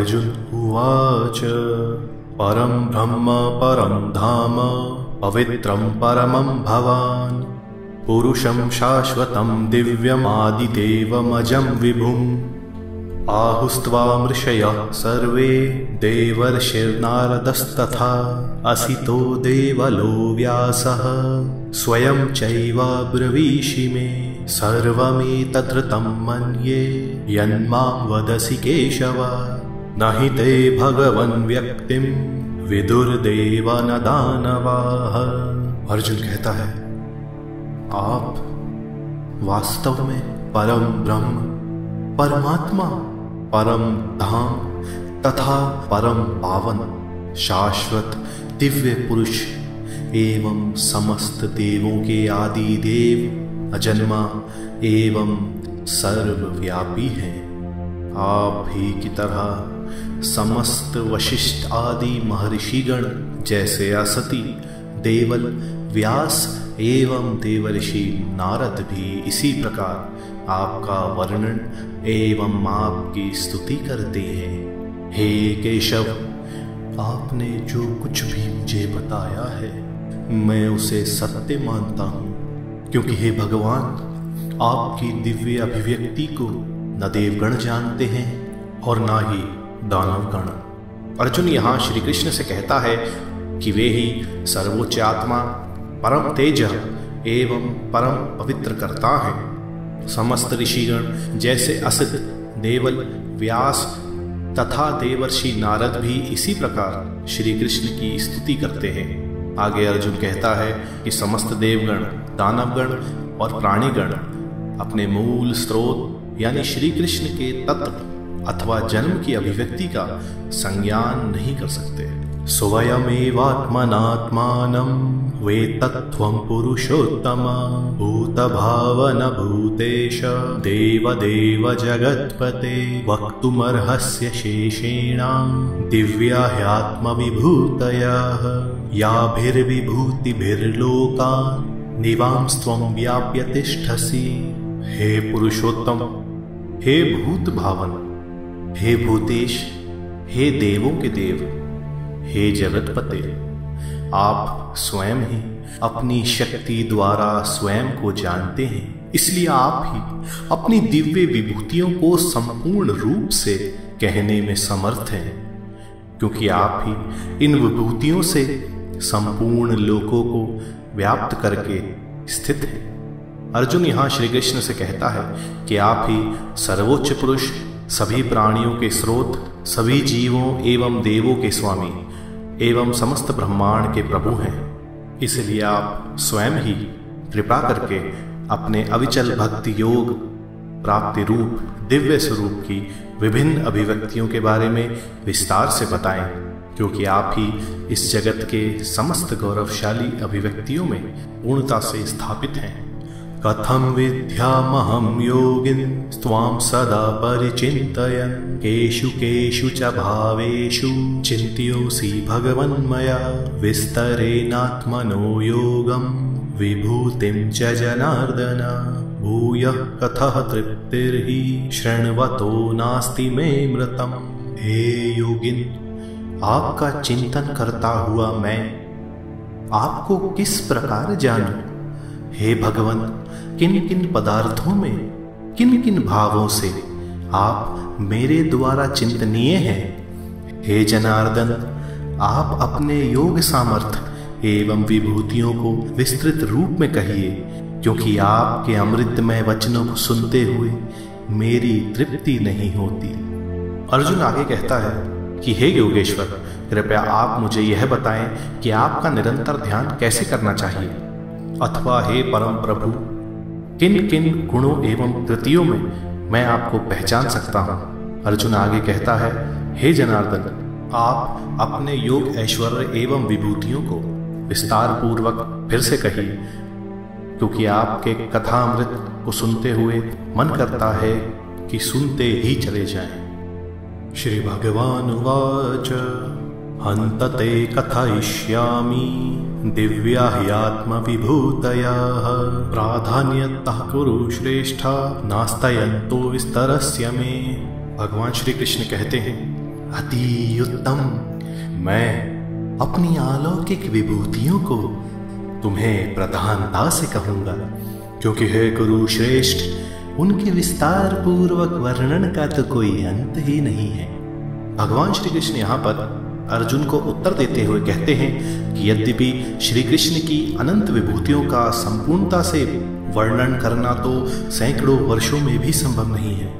अर्जुन उवाच परं ब्रह्म परं धाम पवित्रं परमं भवान् पुरुषं शाश्वतं दिव्यमादिदेवमजं विभुम् आहुस्त्वामृषयः सर्वे देवर्षिर्नारदस्तथा असितो देवलो व्यासः स्वयं चैवाब्रवीषि मे सर्वमेतद्धृतं मन्ये यन्मां वदसि केशव न हि ते भगवन् व्यक्तिं विदुर्देव न दानवाः। अर्जुन कहता है, आप वास्तव में परम ब्रह्म, परमात्मा, परम धाम तथा परम पावन शाश्वत दिव्य पुरुष एवं समस्त देवों के आदि देव, अजन्मा एवं सर्वव्यापी हैं। आप ही की तरह समस्त वशिष्ठ आदि महर्षिगण जैसे असति, देवल, व्यास एवं देवर्षि नारद भी इसी प्रकार आपका वर्णन एवं आपकी स्तुति करते हैं। हे केशव, आपने जो कुछ भी मुझे बताया है मैं उसे सत्य मानता हूँ, क्योंकि हे भगवान, आपकी दिव्य अभिव्यक्ति को न देवगण जानते हैं और न ही दानवगण। अर्जुन यहाँ श्री कृष्ण से कहता है कि वे ही सर्वोच्च आत्मा, परम तेज एवं परम पवित्र कर्ता हैं। समस्त ऋषिगण जैसे असित, देवल, व्यास तथा देवर्षि नारद भी इसी प्रकार श्री कृष्ण की स्तुति करते हैं। आगे अर्जुन कहता है कि समस्त देवगण, दानवगण और प्राणीगण अपने मूल स्रोत यानी श्री कृष्ण के तत्व अथवा जन्म की अभिव्यक्ति का संज्ञान नहीं कर सकते। स्वयमेवात्मनात्मानं वेत्तत्वं पुरुषोत्तम भूतभावन भूतेश देवदेव जगत्पते वक्तुमर्हस्य शेषेण दिव्या ह्यात्मविभूतयः याभिर्विभूतिभिर्लोकान् निवांस्त्वं व्याप्य तिष्ठसि। हे पुरुषोत्तम, हे भूत भावन, हे भूतेश, हे देवों के देव, हे जगतपते, आप स्वयं ही अपनी शक्ति द्वारा स्वयं को जानते हैं, इसलिए आप ही अपनी दिव्य विभूतियों को संपूर्ण रूप से कहने में समर्थ हैं, क्योंकि आप ही इन विभूतियों से संपूर्ण लोकों को व्याप्त करके स्थित हैं। अर्जुन यहाँ श्री कृष्ण से कहता है कि आप ही सर्वोच्च पुरुष, सभी प्राणियों के स्रोत, सभी जीवों एवं देवों के स्वामी एवं समस्त ब्रह्मांड के प्रभु हैं। इसलिए आप स्वयं ही कृपा करके अपने अविचल भक्ति योग प्राप्ति रूप दिव्य स्वरूप की विभिन्न अभिव्यक्तियों के बारे में विस्तार से बताएं, क्योंकि आप ही इस जगत के समस्त गौरवशाली अभिव्यक्तियों में पूर्णता से स्थापित हैं। कथं विद्यामहं योगिन् त्वां सदा परिचिन्तयन् केषु केषु च भावेषु चिन्त्योऽसि भगवन्मया विस्तरेणात्मनो योगं विभूतिं च जनार्दन भूयः कथः तृप्तिर्हि शृण्वतो नास्ति मे मृतम्। हे योगिन, आपका चिंतन करता हुआ मैं आपको किस प्रकार जानूं? हे भगवान, किन किन पदार्थों में, किन किन भावों से आप मेरे द्वारा चिंतनीय हैं? हे जनार्दन, आप अपने योग सामर्थ्य एवं विभूतियों को विस्तृत रूप में कहिए, क्योंकि आपके अमृतमय वचनों को सुनते हुए मेरी तृप्ति नहीं होती। अर्जुन आगे कहता है कि हे योगेश्वर, कृपया आप मुझे यह बताएं कि आपका निरंतर ध्यान कैसे करना चाहिए, अथवा हे परम प्रभु, किन किन गुणों एवं कृतियों में मैं आपको पहचान सकता हूँ। अर्जुन आगे कहता है, हे जनार्दन, आप अपने योग ऐश्वर्य एवं विभूतियों को विस्तार पूर्वक फिर से कहिए, क्योंकि आपके कथामृत को सुनते हुए मन करता है कि सुनते ही चले जाएं। श्री भगवान उवाच हन्तते कथयिष्यामि दिव्या ह्यात्मविभूतयः प्राधान्यतः कुरु श्रेष्ठा नास्तयन्तो विस्तरस्य मे। भगवान श्री कृष्ण कहते हैं, अति उत्तम। मैं अपनी अलौकिक विभूतियों को तुम्हें प्रधानता से कहूंगा, क्योंकि हे कुरु श्रेष्ठ, उनके विस्तार पूर्वक वर्णन का तो कोई अंत ही नहीं है। भगवान श्री कृष्ण यहाँ पर अर्जुन को उत्तर देते हुए कहते हैं कि यद्यपि श्री कृष्ण की अनंत विभूतियों का संपूर्णता से वर्णन करना तो सैकड़ों वर्षों में भी संभव नहीं है,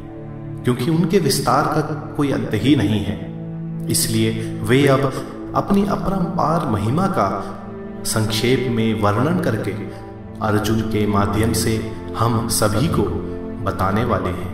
क्योंकि उनके विस्तार का कोई अंत ही नहीं है। इसलिए वे अब अपनी अपरंपार महिमा का संक्षेप में वर्णन करके अर्जुन के माध्यम से हम सभी को बताने वाले हैं।